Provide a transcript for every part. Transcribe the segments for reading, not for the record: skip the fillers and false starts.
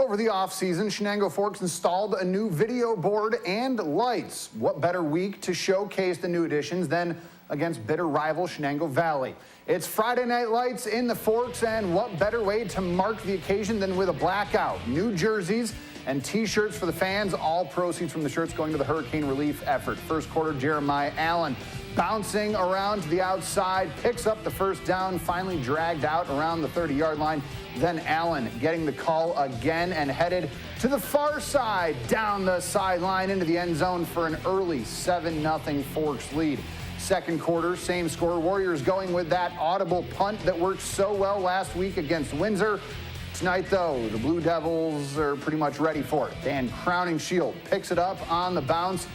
Over the offseason, Shenango Forks installed a new video board and lights. What better week to showcase the new additions than against bitter rival Shenango Valley? It's Friday Night Lights in the Forks, and what better way to mark the occasion than with a blackout? New jerseys and T-shirts for the fans, all proceeds from the shirts going to the hurricane relief effort. First quarter, Jeremiah Allen bouncing around to the outside, picks up the first down, finally dragged out around the 30-yard line. Then Allen getting the call again and headed to the far side, down the sideline into the end zone for an early 7-0 Forks lead. Second quarter, same score. Warriors going with that audible punt that worked so well last week against Windsor. Tonight, though, the Blue Devils are pretty much ready for it. Dan Crowning Shield picks it up on the bounce,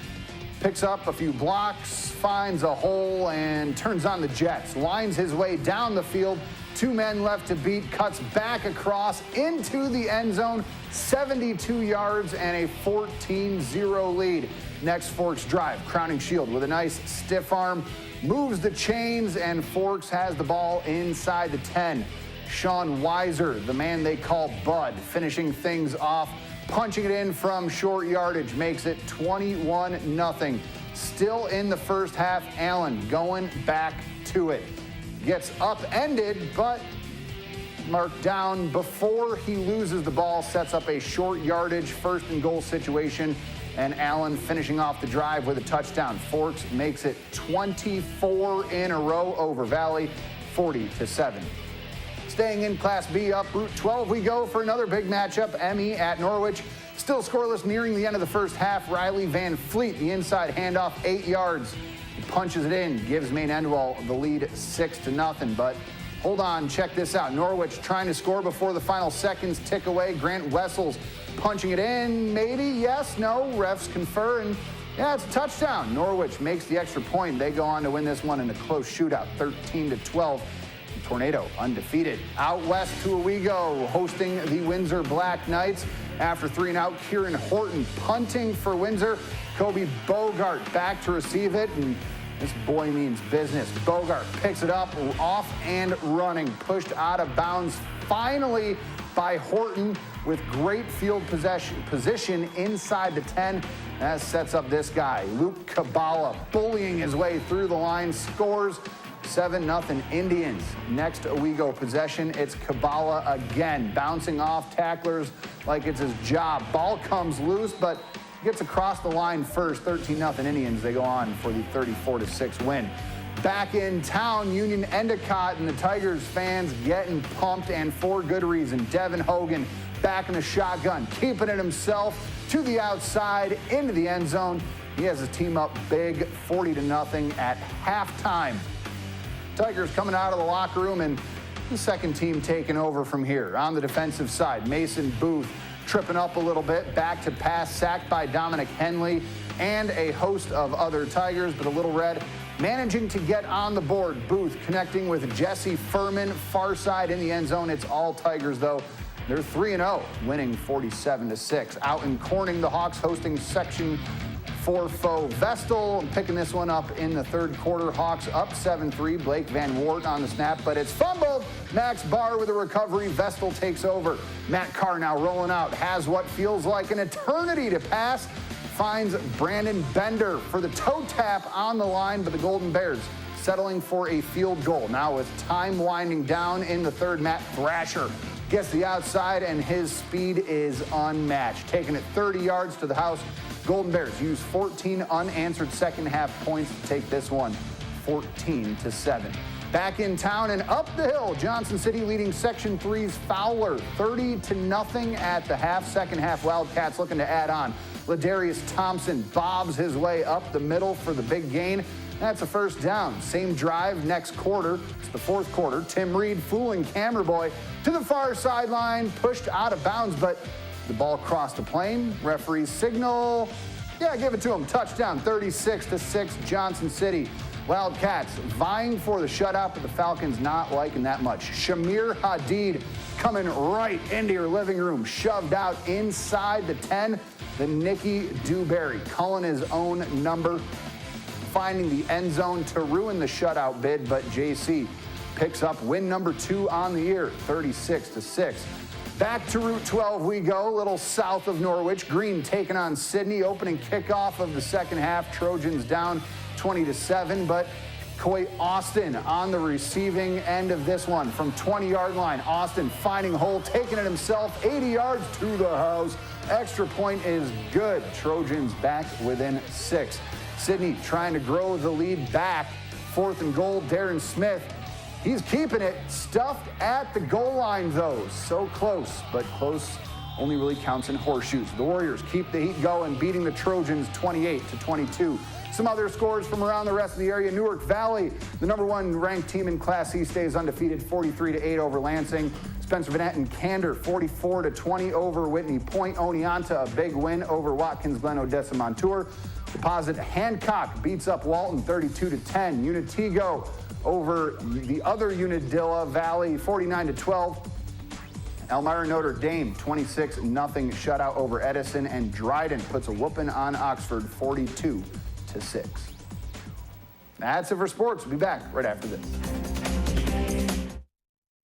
picks up a few blocks, finds a hole, and turns on the jets. Lines his way down the field. 2 men left to beat, cuts back across into the end zone, 72 yards and a 14-0 lead. Next Forks drive, Crowning Shield with a nice stiff arm, moves the chains, and Forks has the ball inside the 10. Sean Weiser, the man they call Bud, finishing things off, punching it in from short yardage, makes it 21-0. Still in the first half, Allen going back to it. Gets upended, but marked down before he loses the ball, sets up a short yardage first and goal situation, and Allen finishing off the drive with a touchdown. Forks makes it 24 in a row over Valley, 40-7. Staying in Class B, up Route 12 we go for another big matchup, ME at Norwich. Still scoreless nearing the end of the first half. Riley Van Fleet, the inside handoff, 8 yards. He punches it in, gives Maine Endwell the lead 6-0. But hold on, check this out. Norwich trying to score before the final seconds tick away. Grant Wessels punching it in. Maybe, yes, no. Refs confer, and yeah, it's a touchdown. Norwich makes the extra point. They go on to win this one in a close shootout, 13-12. Tornado undefeated. Out west to Owego, hosting the Windsor Black Knights. After 3 and out, Kieran Horton punting for Windsor. Kobe Bogart back to receive it, and this boy means business. Bogart picks it up, off and running, pushed out of bounds finally by Horton with great field position inside the 10. That sets up this guy, Luke Kabala, bullying his way through the line, scores. 7-0 Indians. Next Owego possession, it's Kabala again, bouncing off tacklers like it's his job. Ball comes loose, but gets across the line first. 13-0 Indians. They go on for the 34-6 win. Back in town, Union Endicott and the Tigers fans getting pumped, and for good reason. Devin Hogan back in the shotgun, keeping it himself to the outside into the end zone. He has his team up big, 40-0 at halftime. Tigers coming out of the locker room, and the second team taking over from here. On the defensive side, Mason Booth tripping up a little bit, back to pass, sacked by Dominic Henley and a host of other Tigers, but a Little Red managing to get on the board. Booth connecting with Jesse Furman, far side in the end zone. It's all Tigers, though. They're 3-0, winning 47-6. Out in Corning, the Hawks hosting Section 4 foe Vestal, picking this one up in the third quarter. Hawks up 7-3. Blake Van Wart on the snap, but it's fumbled. Max Barr with a recovery. Vestal takes over. Matt Carr now rolling out. Has what feels like an eternity to pass. Finds Brandon Bender for the toe tap on the line, but the Golden Bears settling for a field goal. Now with time winding down in the third, Matt Thrasher gets the outside, and his speed is unmatched. Taking it 30 yards to the house. Golden Bears use 14 unanswered second half points to take this one 14-7. Back in town and up the hill, Johnson City leading Section 3's Fowler 30-0 at the half. Second half, Wildcats looking to add on. Ladarius Thompson bobs his way up the middle for the big gain. That's a first down. Same drive next quarter. It's the fourth quarter. Tim Reed fooling Camera Boy to the far sideline, pushed out of bounds, but the ball crossed the plane. Referee's signal. Yeah, give it to him. Touchdown, 36-6, Johnson City. Wildcats vying for the shutout, but the Falcons not liking that much. Shamir Hadid coming right into your living room, shoved out inside the 10. The Nicky Dewberry calling his own number, finding the end zone to ruin the shutout bid, but JC picks up win number 2 on the year, 36-6. Back to Route 12 we go, a little south of Norwich. Green taking on Sydney. Opening kickoff of the second half. Trojans down 20-7, but Coy Austin on the receiving end of this one from 20-yard line. Austin finding hole, taking it himself, 80 yards to the house. Extra point is good. Trojans back within 6. Sydney trying to grow the lead back. 4th and goal, Darren Smith. He's keeping it stuffed at the goal line, though. So close, but close only really counts in horseshoes. The Warriors keep the heat going, beating the Trojans 28-22. Some other scores from around the rest of the area. Newark Valley, the #1 ranked team in Class C, stays undefeated, 43-8 over Lansing. Spencer Vanette and Candor, 44-20 over Whitney Point. Oneonta, a big win over Watkins Glen Odessa Montour. Deposit Hancock beats up Walton 32-10. Unitigo over the other Unadilla Valley, 49-12. Elmira Notre Dame, 26-0 shutout over Edison. And Dryden puts a whooping on Oxford, 42-6. That's it for sports. We'll be back right after this.